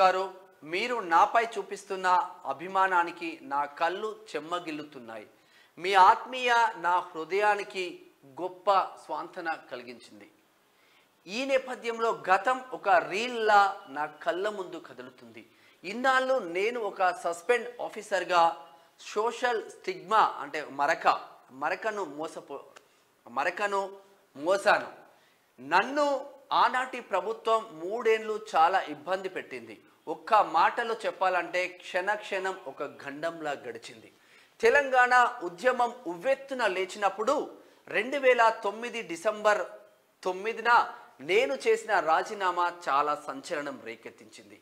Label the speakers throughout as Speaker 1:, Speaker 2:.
Speaker 1: గారు, మీరు నాపై చూపిస్తున్న అభిమానానికి నా కళ్ళు చెమ్మగిల్లుతున్నాయి. మీ ఆత్మీయ నా హృదయానికి గొప్ప స్వాంతన కలిగించింది. ఈ నేపథ్యంలో గతం ఒక రీల్లా నా కళ్ళ ముందు కదులుతుంది. ఇన్నాళ్ళు నేను ఒక సస్పెండ్ ఆఫీసర్గా సోషల్ స్టిగ్మా అంటే మరకను మోసాను. నన్ను ఆనాటి ప్రభుత్వం 3 ఏళ్ళు చాలా ఇబ్బంది పెట్టింది. ఒక్క మాటలో చెప్పాలంటే క్షణక్షణం ఒక గండంలా గడిచింది. తెలంగాణ ఉద్యమం ఉవ్వెత్తున లేచినప్పుడు 2009 డిసెంబర్ 9న నేను చేసిన రాజీనామా చాలా సంచలనం రేకెత్తించింది.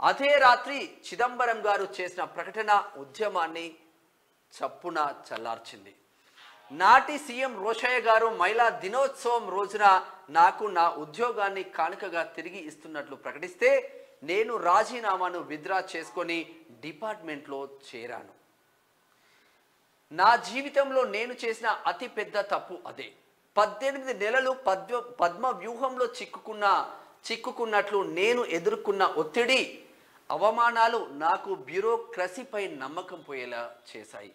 Speaker 1: అదే రాత్రి చిదంబరం గారు చేసిన ప్రకటన ఉద్యమాన్ని చప్పున చల్లార్చింది. నాటి సీఎం రోషయ్య గారు మహిళా దినోత్సవం రోజున నాకు నా ఉద్యోగాన్ని కానుకగా తిరిగి ఇస్తున్నట్లు ప్రకటిస్తే నేను రాజీనామాను విత్డ్రా చేసుకొని డిపార్ట్మెంట్లో చేరాను. నా జీవితంలో నేను చేసిన అతి పెద్ద తప్పు అదే. 18 నెలలు పద్మ వ్యూహంలో చిక్కుకున్నట్లు నేను ఎదుర్కొన్న ఒత్తిడి, అవమానాలు నాకు బ్యూరోక్రసీపై నమ్మకం పోయేలా చేశాయి.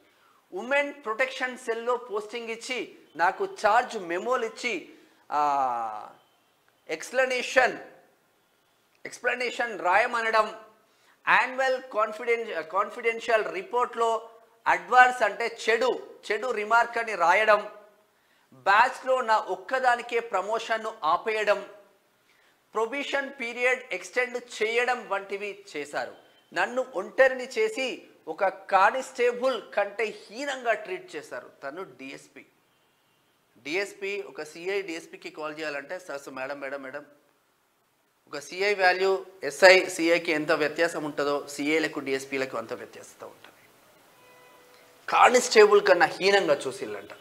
Speaker 1: ఉమెన్ ప్రొటెక్షన్ సెల్లో పోస్టింగ్ ఇచ్చి నాకు చార్జ్ మెమోలు ఇచ్చి ఎక్స్ప్లెనేషన్ రాయమనడం, యాన్యువల్ కాన్ఫిడెన్షియల్ రిపోర్ట్లో అడ్వాన్స్ అంటే చెడు రిమార్క్ అని రాయడం, బ్యాచ్లో నా ఒక్కదానికే ప్రమోషన్ను ఆపేయడం, ప్రొబిషన్ పీరియడ్ ఎక్స్టెండ్ చేయడం వంటివి చేశారు. నన్ను ఒంటరిని చేసి ఒక కానిస్టేబుల్ కంటే హీనంగా ట్రీట్ చేశారు. తను డిఎస్పి ఒక సిఐ డిఎస్పికి కాల్ చేయాలంటే సార్ మేడం ఒక సిఐ వాల్యూ ఎస్ఐ సిఐకి ఎంత వ్యత్యాసం ఉంటుందో సిఐలకు డిఎస్పీలకు అంత వ్యత్యాసత ఉంటుంది. కానిస్టేబుల్ కన్నా హీనంగా చూసిల్లంట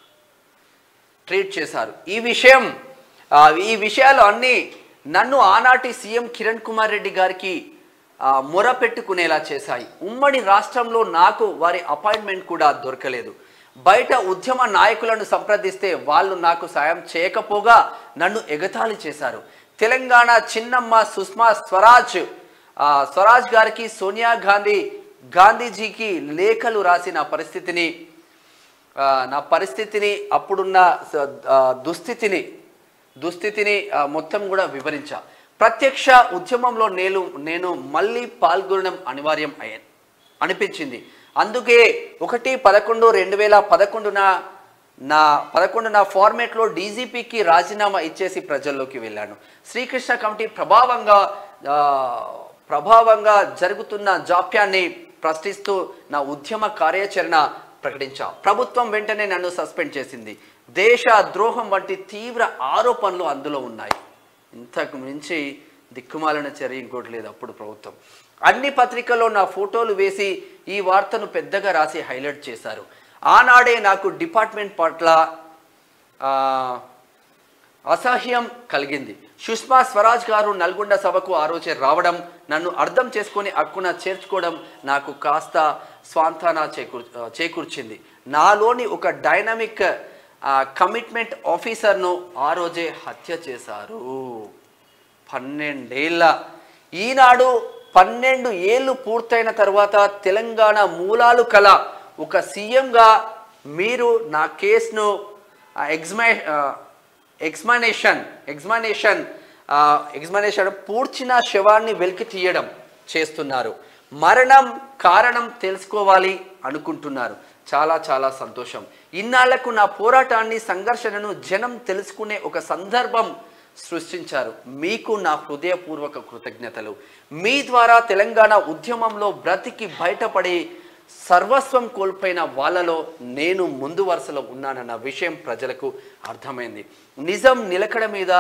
Speaker 1: ట్రీట్ చేశారు. ఈ విషయాలు అన్నీ నన్ను ఆనాటి సీఎం కిరణ్ కుమార్ రెడ్డి గారికి మొరపెట్టుకునేలా చేశాయి. ఉమ్మడి రాష్ట్రంలో నాకు వారి అపాయింట్మెంట్ కూడా దొరకలేదు. బయట ఉద్యమ నాయకులను సంప్రదిస్తే వాళ్ళు నాకు సాయం చేయకపోగా నన్ను ఎగతాళి చేశారు. తెలంగాణ చిన్నమ్మ సుష్మా స్వరాజ్ గారికి సోనియా గాంధీజీకి లేఖలు రాసి నా పరిస్థితిని అప్పుడున్న దుస్థితిని మొత్తం కూడా వివరించా. ప్రత్యక్ష ఉద్యమంలో నేను మళ్ళీ పాల్గొనడం అనివార్యం అనిపించింది. అందుకే 1/11/2011 నా ఫార్మేట్లో డీజీపీకి రాజీనామా ఇచ్చేసి ప్రజల్లోకి వెళ్ళాను. శ్రీకృష్ణ కమిటీ ప్రభావంగా జరుగుతున్న జాప్యాన్ని ప్రశ్నిస్తూ నా ఉద్యమ కార్యాచరణ ప్రకటించా. ప్రభుత్వం వెంటనే నన్ను సస్పెండ్ చేసింది. దేశ ద్రోహం వంటి తీవ్ర ఆరోపణలు అందులో ఉన్నాయి. ఇంతకు మించి దిక్కుమాలిన చర్య ఇంకోటి లేదు. అప్పుడు ప్రభుత్వం అన్ని పత్రికల్లో నా ఫోటోలు వేసి ఈ వార్తను పెద్దగా రాసి హైలైట్ చేశారు. ఆనాడే నాకు డిపార్ట్మెంట్ పట్ల అసహ్యం కలిగింది. సుష్మా స్వరాజ్ గారు నల్గొండ సభకు ఆ రోజే రావడం, నన్ను అర్థం చేసుకొని అక్కున చేర్చుకోవడం నాకు కాస్త స్వాంతన చేకూర్చింది. నాలోని ఒక డైనమిక్ కమిట్మెంట్ ఆఫీసర్ను ఆ రోజే హత్య చేశారు. 12 ఏళ్ళ ఈనాడు 12 ఏళ్ళు పూర్తయిన తర్వాత తెలంగాణ మూలాలు కల ఒక సీఎంగా మీరు నా కేసును ఎగ్జామినేషన్ పూడ్చిన శవాన్ని వెలికి తీయడం చేస్తున్నారు. మరణం కారణం తెలుసుకోవాలి అనుకుంటున్నారు. చాలా చాలా సంతోషం. ఇన్నాళ్లకు నా పోరాటాన్ని సంఘర్షణను జనం తెలుసుకునే ఒక సందర్భం సృష్టించారు. మీకు నా హృదయపూర్వక కృతజ్ఞతలు. మీ ద్వారా తెలంగాణ ఉద్యమంలో బ్రతికి బయటపడి సర్వస్వం కోల్పోయిన వాళ్ళలో నేను ముందు వరుసలో ఉన్నానన్న విషయం ప్రజలకు అర్థమైంది. నిజం నిలకడ మీద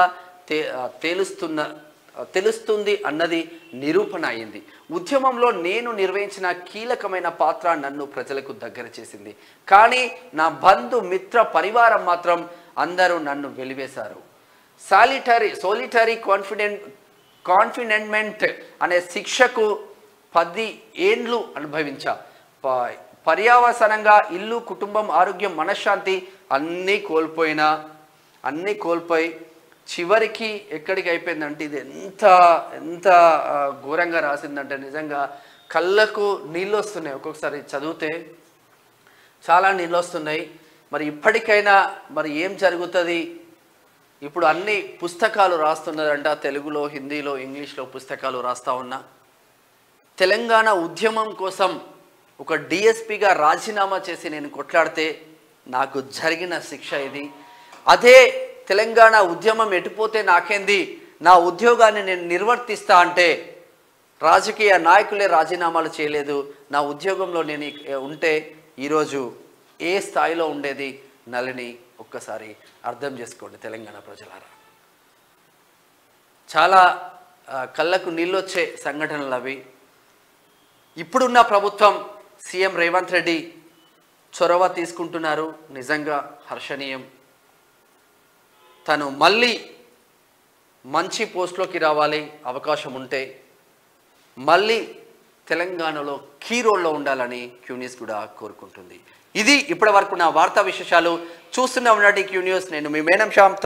Speaker 1: తెలుస్తుంది అన్నది నిరూపణ అయింది. ఉద్యమంలో నేను నిర్వహించిన కీలకమైన పాత్ర నన్ను ప్రజలకు దగ్గర చేసింది. కానీ నా బంధు మిత్ర పరివారం మాత్రం అందరూ నన్ను వెలివేశారు. సోలిటరీ కాన్ఫినెంట్మెంట్ అనే శిక్షకు 10 ఏండ్లు అనుభవించా. పర్యావసనంగా ఇల్లు, కుటుంబం, ఆరోగ్యం, మనశ్శాంతి అన్నీ కోల్పోయి చివరికి ఎక్కడికి అయిపోయిందంటే ఇది ఎంత ఎంత ఘోరంగా రాసిందంటే నిజంగా కళ్ళకు నీళ్ళు వస్తున్నాయి. ఒక్కొక్కసారి చదివితే చాలా నీళ్ళు వస్తున్నాయి. మరి ఇప్పటికైనా మరి ఏం జరుగుతుంది? ఇప్పుడు అన్ని పుస్తకాలు రాస్తున్నారంట, తెలుగులో, హిందీలో, ఇంగ్లీష్లో పుస్తకాలు రాస్తా ఉన్నా. తెలంగాణ ఉద్యమం కోసం ఒక డిఎస్పిగా రాజీనామా చేసి నేను కొట్లాడితే నాకు జరిగిన శిక్ష ఇది. అదే తెలంగాణ ఉద్యమం ఎటుపోతే నాకేంది, నా ఉద్యోగాన్ని నేను నిర్వర్తిస్తా అంటే రాజకీయ నాయకులే రాజీనామాలు చేయలేదు. నా ఉద్యోగంలో నేను ఉంటే ఈరోజు ఏ స్థాయిలో ఉండేది నళిని ఒక్కసారి అర్థం చేసుకోండి తెలంగాణ ప్రజలారా. చాలా కళ్ళకు నీళ్ళొచ్చే సంఘటనలు అవి. ఇప్పుడున్న ప్రభుత్వం సీఎం రేవంత్ రెడ్డి చొరవ తీసుకుంటున్నారు, నిజంగా హర్షణీయం. తను మళ్ళీ మంచి పోస్ట్లోకి రావాలి, అవకాశం ఉంటే మళ్ళీ తెలంగాణలో కీ రోల్లో ఉండాలని క్యూ న్యూస్ కూడా కోరుకుంటుంది. ఇది ఇప్పటి వరకు నా వార్తా విశేషాలు. చూస్తున్నా ఉన్నట్టు క్యూ న్యూస్. నేను మీ మేనం శ్యామ్.